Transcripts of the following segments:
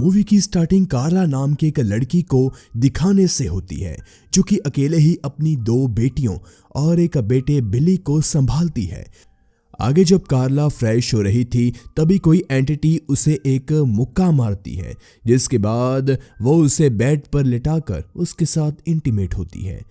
Movie की starting कार्ला नाम की एक लड़की को दिखाने से होती है, जो कि अकेले ही अपनी 2 बेटियों और एक बेटे बिली को संभालती है। आगे जब कार्ला फ्रेश हो रही थी तभी कोई एंटिटी उसे एक मुक्का मारती है, जिसके बाद वो उसे बेड पर लिटाकर उसके साथ इंटीमेट होती है।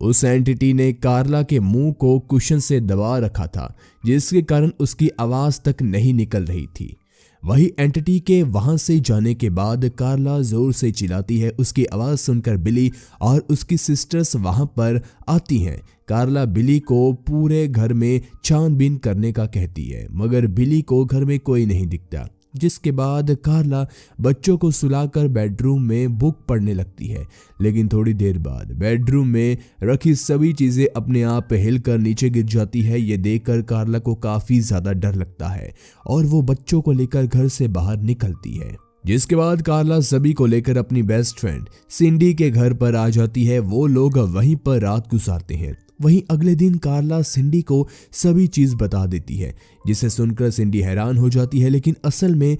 उस एंटिटी ने कार्ला के मुंह को कुशन से दबा रखा था, जिसके कारण उसकी आवाज तक नहीं निकल रही थी। वही एंटिटी के वहां से जाने के बाद कार्ला जोर से चिल्लाती है। उसकी आवाज सुनकर बिली और उसकी सिस्टर्स वहां पर आती हैं। कार्ला बिली को पूरे घर में छानबीन करने का कहती है, मगर बिली को घर में कोई नहीं दिखता, जिसके बाद कार्ला बच्चों को सुलाकर बेडरूम में बुक पढ़ने लगती है। लेकिन थोड़ी देर बाद बेडरूम में रखी सभी चीजें अपने आप हिलकर नीचे गिर जाती है। ये देखकर कार्ला को काफी ज्यादा डर लगता है और वो बच्चों को लेकर घर से बाहर निकलती है, जिसके बाद कार्ला सभी को लेकर अपनी बेस्ट फ्रेंड सिंडी के घर पर आ जाती है। वो लोग वहीं पर रात गुजारते हैं। वहीं अगले दिन कार्ला सिंडी को सभी चीज बता देती है, जिसे सुनकर सिंडी हैरान हो जाती है। लेकिन असल में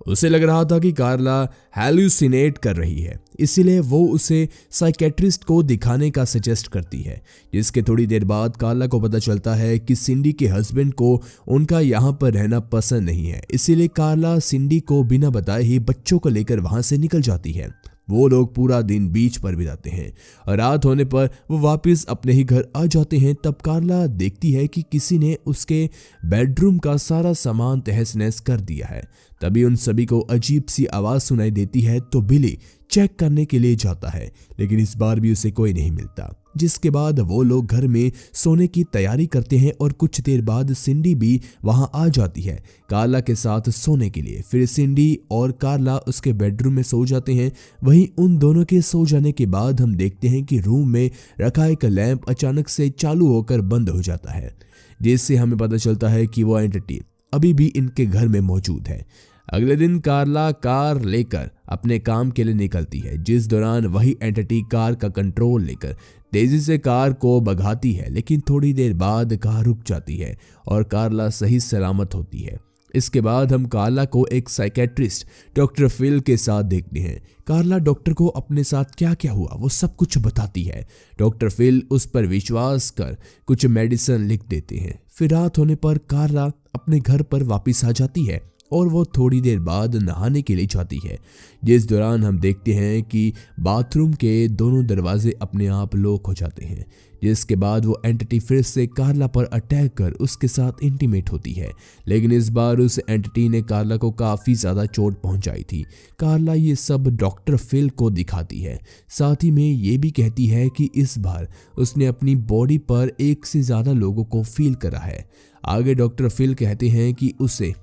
उसे लग रहा था कि कार्ला हैलुसिनेट कर रही है, इसीलिए वो उसे साइकेट्रिस्ट को दिखाने का सजेस्ट करती है। जिसके थोड़ी देर बाद कार्ला को पता चलता है कि सिंडी के हस्बैंड को उनका यहाँ पर रहना पसंद नहीं है, इसीलिए कार्ला सिंडी को बिना बताए ही बच्चों को लेकर वहां से निकल जाती है। वो लोग पूरा दिन बीच पर बिताते हैं और रात होने पर वो वापस अपने ही घर आ जाते हैं। तब कार्ला देखती है कि किसी ने उसके बेडरूम का सारा सामान तहस नहस कर दिया है। तभी उन सभी को अजीब सी आवाज सुनाई देती है, तो बिली चेक करने के लिए जाता है, लेकिन इस बार भी उसे कोई नहीं मिलता। जिसके बाद वो लोग घर में सोने की तैयारी करते हैं और कुछ देर बाद सिंडी भी वहां आ जाती है कार्ला के साथ सोने के लिए। फिर सिंडी और कार्ला उसके बेडरूम में सो जाते हैं। वहीं उन दोनों के सो जाने के बाद हम देखते हैं कि रूम में रखा एक लैंप अचानक से चालू होकर बंद हो जाता है, जिससे हमें पता चलता है कि वो एंटिटी अभी भी इनके घर में मौजूद है। अगले दिन कार्ला कार लेकर अपने काम के लिए निकलती है, जिस दौरान वही एंटिटी कार का कंट्रोल लेकर तेजी से कार को भगाती है। लेकिन थोड़ी देर बाद कार रुक जाती है और कार्ला सही सलामत होती है। इसके बाद हम कार्ला को एक साइकेट्रिस्ट डॉक्टर फिल के साथ देखते हैं। कार्ला डॉक्टर को अपने साथ क्या क्या हुआ वो सब कुछ बताती है। डॉक्टर फिल उस पर विश्वास कर कुछ मेडिसिन लिख देते हैं। फिर रात होने पर कार्ला अपने घर पर वापस आ जाती है और वो थोड़ी देर बाद नहाने के लिए जाती है, जिस दौरान हम देखते हैं कि बाथरूम के दोनों दरवाजे अपने आप लॉक हो जाते हैं। जिसके बाद वो एंटिटी फिर से कार्ला पर अटैक कर उसके साथ इंटीमेट होती है, लेकिन इस बार उस एंटिटी ने कार्ला को काफ़ी ज़्यादा चोट पहुंचाई थी। कार्ला ये सब डॉक्टर फिल को दिखाती है, साथ ही में ये भी कहती है कि इस बार उसने अपनी बॉडी पर 1 से ज़्यादा लोगों को फील करा है। आगे डॉक्टर फिल कहते हैं कि उसे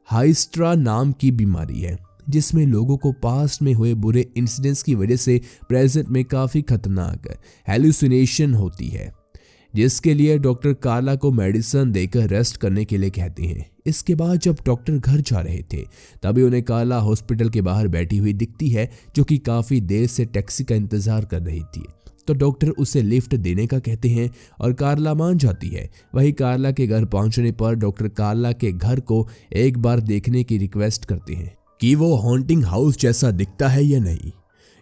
हाइस्ट्रा नाम की बीमारी है, जिसमें लोगों को पास्ट में हुए बुरे इंसिडेंट्स की वजह से प्रेजेंट में काफ़ी खतरनाक हैलुसिनेशन होती है, जिसके लिए डॉक्टर कार्ला को मेडिसिन देकर रेस्ट करने के लिए कहते हैं। इसके बाद जब डॉक्टर घर जा रहे थे तभी उन्हें कार्ला हॉस्पिटल के बाहर बैठी हुई दिखती है, जो कि काफ़ी देर से टैक्सी का इंतज़ार कर रही थी। तो डॉक्टर उसे लिफ्ट देने का कहते हैं और कार्ला मान जाती है। वहीं कार्ला के घर पहुंचने पर डॉक्टर कार्ला के घर को एक बार देखने की रिक्वेस्ट करते हैं कि वो हॉन्टिंग हाउस जैसा दिखता है या नहीं,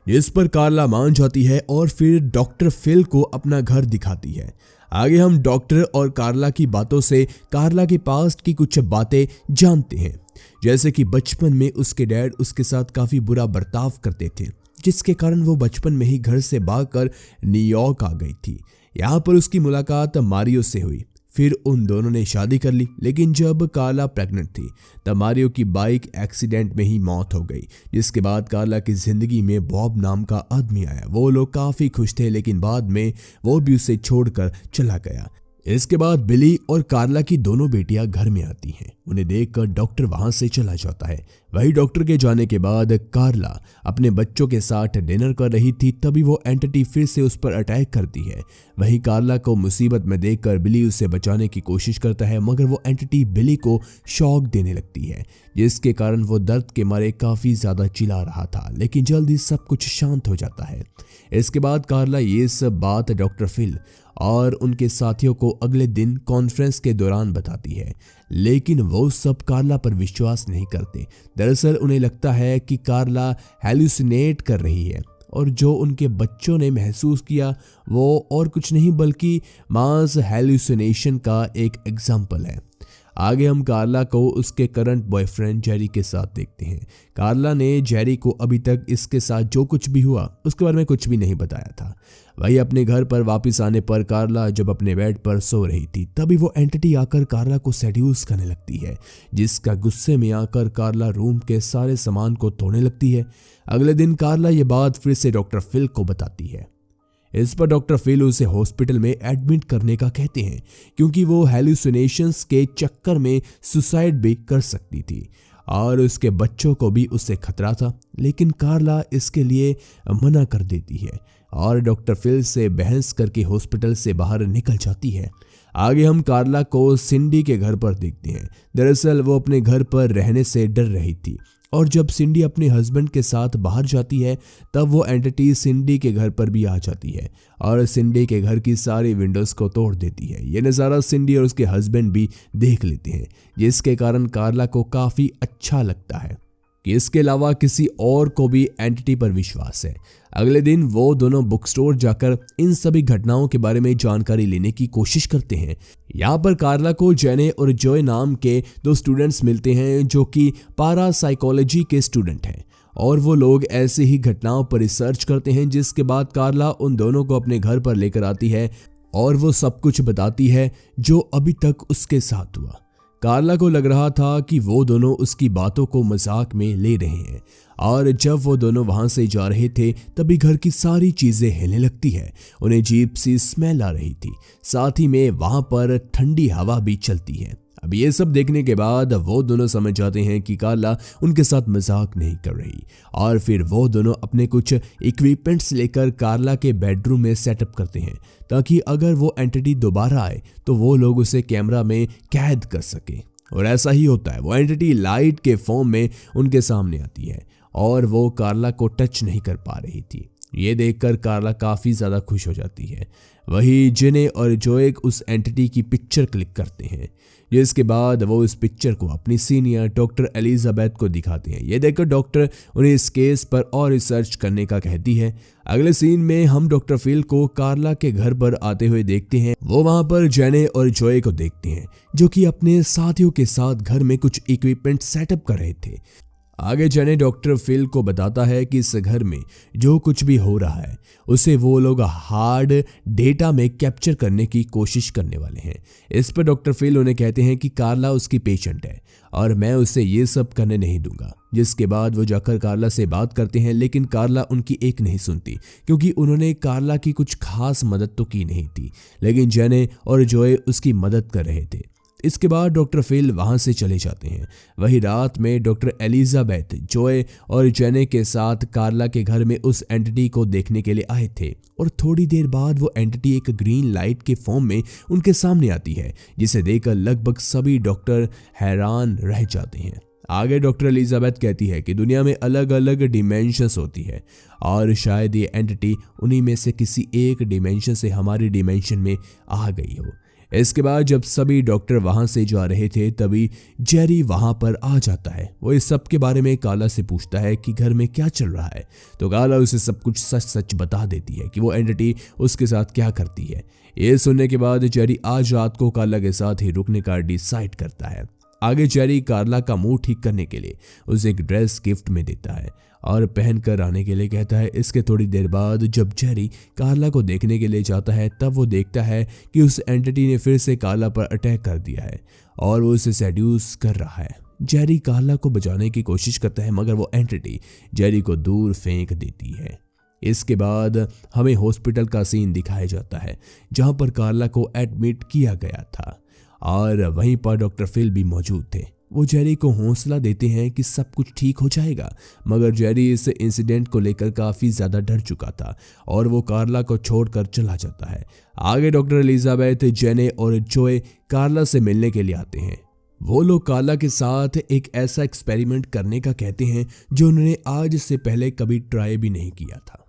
जिस पर कार्ला मान जाती है और फिर डॉक्टर फिल को अपना घर दिखाती है। आगे हम डॉक्टर और कार्ला की बातों से कार्ला के पास्ट की कुछ बातें जानते हैं, जैसे कि बचपन में उसके डैड उसके साथ काफ़ी बुरा बर्ताव करते थे, जिसके कारण वो बचपन में ही घर से भागकर न्यूयॉर्क आ गई थी। यहाँ पर उसकी मुलाकात मारियो से हुई। फिर उन दोनों ने शादी कर ली, लेकिन जब कार्ला प्रेग्नेंट थी तब मारियो की बाइक एक्सीडेंट में ही मौत हो गई। जिसके बाद कार्ला की जिंदगी में बॉब नाम का आदमी आया। वो लोग काफ़ी खुश थे, लेकिन बाद में वो भी उसे छोड़कर चला गया। इसके बाद बिली और कार्ला की दोनों बेटियां घर में आती हैं। उन्हें देखकर डॉक्टर वहां से चला जाता है। वही डॉक्टर के जाने के बाद कार्ला अपने बच्चों के साथ डिनर कर रही थी, तभी वो एंटिटी फिर से उस पर अटैक करती है। वहीं कार्ला को मुसीबत में देखकर बिली उसे बचाने की कोशिश करता है, मगर वो एंटिटी बिली को शॉक देने लगती है, जिसके कारण वो दर्द के मारे काफ़ी ज़्यादा चिल्ला रहा था। लेकिन जल्दी सब कुछ शांत हो जाता है। इसके बाद कार्ला ये सब बात डॉक्टर फिल और उनके साथियों को अगले दिन कॉन्फ्रेंस के दौरान बताती है, लेकिन वो सब कार्ला पर विश्वास नहीं करते। दरअसल उन्हें लगता है कि कार्ला हैलुसिनेट कर रही है और जो उनके बच्चों ने महसूस किया वो और कुछ नहीं बल्कि मास हैलुसिनेशन का एक एग्जाम्पल है। आगे हम कार्ला को उसके करंट बॉयफ्रेंड जेरी के साथ देखते हैं। कार्ला ने जेरी को अभी तक इसके साथ जो कुछ भी हुआ उसके बारे में कुछ भी नहीं बताया था। वही अपने घर पर वापस आने पर कार्ला जब अपने बेड पर सो रही थी तभी वो एंटिटी आकर कार्ला को सेड्यूस करने लगती है, जिसका गुस्से में आकर कार्ला रूम के सारे सामान को तोड़ने लगती है। अगले दिन कार्ला ये बात फिर से डॉक्टर फिल को बताती है। इस पर डॉक्टर फिल उसे हॉस्पिटल में एडमिट करने का कहते हैं क्योंकि वो हैलुसिनेशंस के चक्कर में सुसाइड भी कर सकती थी और उसके बच्चों को भी उससे खतरा था। लेकिन कार्ला इसके लिए मना कर देती है और डॉक्टर फिल से बहस करके हॉस्पिटल से बाहर निकल जाती है। आगे हम कार्ला को सिंडी के घर पर देखते हैं। दरअसल वो अपने घर पर रहने से डर रही थी और जब सिंडी अपने हस्बैंड के साथ बाहर जाती है तब वो एंटिटी सिंडी के घर पर भी आ जाती है और सिंडी के घर की सारी विंडोज को तोड़ देती है। ये नज़ारा सिंडी और उसके हस्बैंड भी देख लेते हैं, जिसके कारण कार्ला को काफ़ी अच्छा लगता है कि इसके अलावा किसी और को भी एंटिटी पर विश्वास है। अगले दिन वो दोनों बुक स्टोर जाकर इन सभी घटनाओं के बारे में जानकारी लेने की कोशिश करते हैं। यहाँ पर कार्ला को जेने और जॉय नाम के दो स्टूडेंट्स मिलते हैं जो कि पारासाइकोलॉजी के स्टूडेंट हैं और वो लोग ऐसे ही घटनाओं पर रिसर्च करते हैं, जिसके बाद कार्ला उन दोनों को अपने घर पर लेकर आती है और वो सब कुछ बताती है जो अभी तक उसके साथ हुआ। कार्ला को लग रहा था कि वो दोनों उसकी बातों को मजाक में ले रहे हैं और जब वो दोनों वहां से जा रहे थे तभी घर की सारी चीजें हिलने लगती है। उन्हें अजीब सी स्मेल आ रही थी, साथ ही में वहां पर ठंडी हवा भी चलती है। अब ये सब देखने के बाद वो दोनों समझ जाते हैं कि कार्ला उनके साथ मजाक नहीं कर रही और फिर वो दोनों अपने कुछ इक्विपमेंट्स लेकर कार्ला के बेडरूम में सेटअप करते हैं ताकि अगर वो एंटिटी दोबारा आए तो वो लोग उसे कैमरा में कैद कर सके। और ऐसा ही होता है, वो एंटिटी लाइट के फॉर्म में उनके सामने आती है और वो कार्ला को टच नहीं कर पा रही थी। ये देखकर कार्ला काफ़ी ज़्यादा खुश हो जाती है। वही जिने और जोएक उस एंटिटी की पिक्चर क्लिक करते हैं, जिसके बाद वो इस पिक्चर को अपनी सीनियर डॉक्टर एलिजाबेथ को दिखाते हैं। ये देखकर डॉक्टर उन्हें इस केस पर और रिसर्च करने का कहती है। अगले सीन में हम डॉक्टर फिल को कार्ला के घर पर आते हुए देखते हैं। वो वहां पर जेने और जोए को देखते हैं जो कि अपने साथियों के साथ घर में कुछ इक्विपमेंट सेटअप कर रहे थे। आगे जेने डॉक्टर फिल को बताता है कि इस घर में जो कुछ भी हो रहा है उसे वो लोग हार्ड डेटा में कैप्चर करने की कोशिश करने वाले हैं। इस पर डॉक्टर फिल उन्हें कहते हैं कि कार्ला उसकी पेशेंट है और मैं उसे ये सब करने नहीं दूंगा। जिसके बाद वो जाकर कार्ला से बात करते हैं, लेकिन कार्ला उनकी एक नहीं सुनती क्योंकि उन्होंने कार्ला की कुछ खास मदद तो की नहीं थी, लेकिन जेने और जोए उसकी मदद कर रहे थे। इसके बाद डॉक्टर फिल वहां से चले जाते हैं। वही रात में डॉक्टर एलिजाबेथ जोए और जेने के साथ कार्ला के घर में उस एंटिटी को देखने के लिए आए थे और थोड़ी देर बाद वो एंटिटी एक ग्रीन लाइट के फॉर्म में उनके सामने आती है, जिसे देखकर लगभग सभी डॉक्टर हैरान रह जाते हैं। आगे डॉक्टर एलिजाबेथ कहती है कि दुनिया में अलग अलग डिमेंशंस होती है और शायद ये एंटिटी उन्हीं में से किसी एक डिमेंशन से हमारी डिमेंशन में आ गई हो। इसके बाद जब सभी डॉक्टर वहां से जा रहे थे तभी जेरी वहां पर आ जाता है। वो इस सब के बारे में कार्ला से पूछता है कि घर में क्या चल रहा है, तो कार्ला उसे सब कुछ सच सच बता देती है कि वो एंटिटी उसके साथ क्या करती है। ये सुनने के बाद जेरी आज रात को कार्ला के साथ ही रुकने का डिसाइड करता है। आगे जेरी कार्ला का मुंह ठीक करने के लिए उसे एक ड्रेस गिफ्ट में देता है और पहन कर आने के लिए कहता है। इसके थोड़ी देर बाद जब जेरी कार्ला को देखने के लिए जाता है तब वो देखता है कि उस एंटिटी ने फिर से कार्ला पर अटैक कर दिया है और वो उसे सेड्यूस कर रहा है। जेरी कार्ला को बचाने की कोशिश करता है मगर वो एंटिटी जेरी को दूर फेंक देती है। इसके बाद हमें हॉस्पिटल का सीन दिखाया जाता है जहां पर कार्ला को एडमिट किया गया था और वहीं पर डॉक्टर फिल भी मौजूद थे। वो जेरी को हौसला देते हैं कि सब कुछ ठीक हो जाएगा, मगर जेरी इस इंसिडेंट को लेकर काफ़ी ज़्यादा डर चुका था और वो कार्ला को छोड़कर चला जाता है। आगे डॉक्टर एलिजाबेथ, जेने और जोए कार्ला से मिलने के लिए आते हैं। वो लोग कार्ला के साथ एक ऐसा एक्सपेरिमेंट करने का कहते हैं जो उन्होंने आज से पहले कभी ट्राई भी नहीं किया था,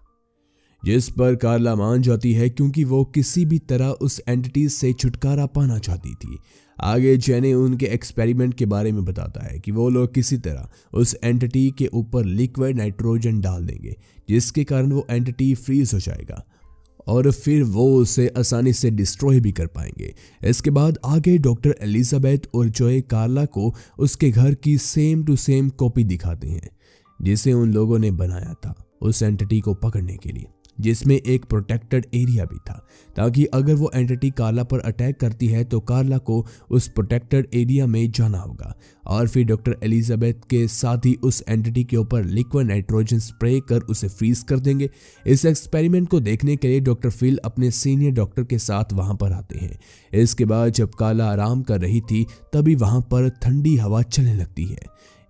जिस पर कार्ला मान जाती है क्योंकि वो किसी भी तरह उस एंटिटी से छुटकारा पाना चाहती थी। आगे जेने उनके एक्सपेरिमेंट के बारे में बताता है कि वो लोग किसी तरह उस एंटिटी के ऊपर लिक्विड नाइट्रोजन डाल देंगे, जिसके कारण वो एंटिटी फ्रीज हो जाएगा और फिर वो उसे आसानी से डिस्ट्रॉय भी कर पाएंगे। इसके बाद आगे डॉक्टर एलिजाबेथ और जॉय कार्ला को उसके घर की सेम टू सेम कॉपी दिखाते हैं जिसे उन लोगों ने बनाया था उस एंटिटी को पकड़ने के लिए, जिसमें एक प्रोटेक्टेड एरिया भी था ताकि अगर वो एंटिटी कार्ला पर अटैक करती है तो कार्ला को उस प्रोटेक्टेड एरिया में जाना होगा और फिर डॉक्टर एलिजाबेथ के साथ ही उस एंटिटी के ऊपर लिक्विड नाइट्रोजन स्प्रे कर उसे फ्रीज कर देंगे। इस एक्सपेरिमेंट को देखने के लिए डॉक्टर फिल अपने सीनियर डॉक्टर के साथ वहां पर आते हैं। इसके बाद जब कार्ला आराम कर रही थी तभी वहां पर ठंडी हवा चलने लगती है,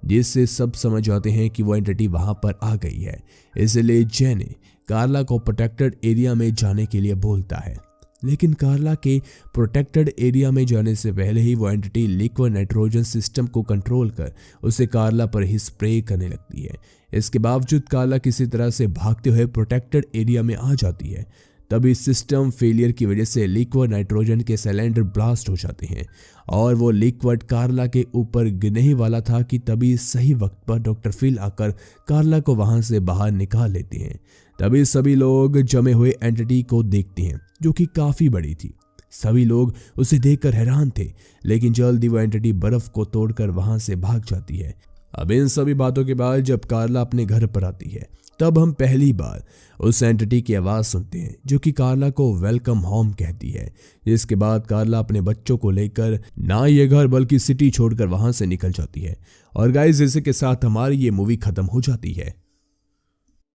जिससे सब समझ जाते हैं कि वो एंटिटी वहां पर आ गई है। इसलिए जेने कार्ला को प्रोटेक्टेड एरिया में जाने के लिए बोलता है, लेकिन कार्ला के प्रोटेक्टेड एरिया में जाने से पहले ही वो एंटिटी लिक्विड नाइट्रोजन सिस्टम को कंट्रोल कर उसे कार्ला पर ही स्प्रे करने लगती है। इसके बावजूद कार्ला किसी तरह से भागते हुए प्रोटेक्टेड एरिया में आ जाती है। तभी सिस्टम फेलियर की वजह से लिक्विड नाइट्रोजन के सिलेंडर ब्लास्ट हो जाते हैं और वो लिक्विड कार्ला के ऊपर गिरने ही वाला था कि तभी सही वक्त पर डॉक्टर फिल आकर कार्ला को वहां से बाहर निकाल लेते हैं। तभी सभी लोग जमे हुए एंटिटी को देखते हैं जो कि काफी बड़ी थी। सभी लोग उसे देखकर हैरान थे, लेकिन जल्दी वो एंटिटी बर्फ को तोड़कर वहां से भाग जाती है। अब इन सभी बातों के बाद जब कार्ला अपने घर पर आती है तब हम पहली बार उस एंटिटी की आवाज सुनते हैं जो कि कार्ला को वेलकम होम कहती है। जिसके बाद कार्ला अपने बच्चों को लेकर ना ये घर बल्कि सिटी छोड़कर वहां से निकल जाती है। और गाइस, इसी के साथ हमारी ये मूवी खत्म हो जाती है।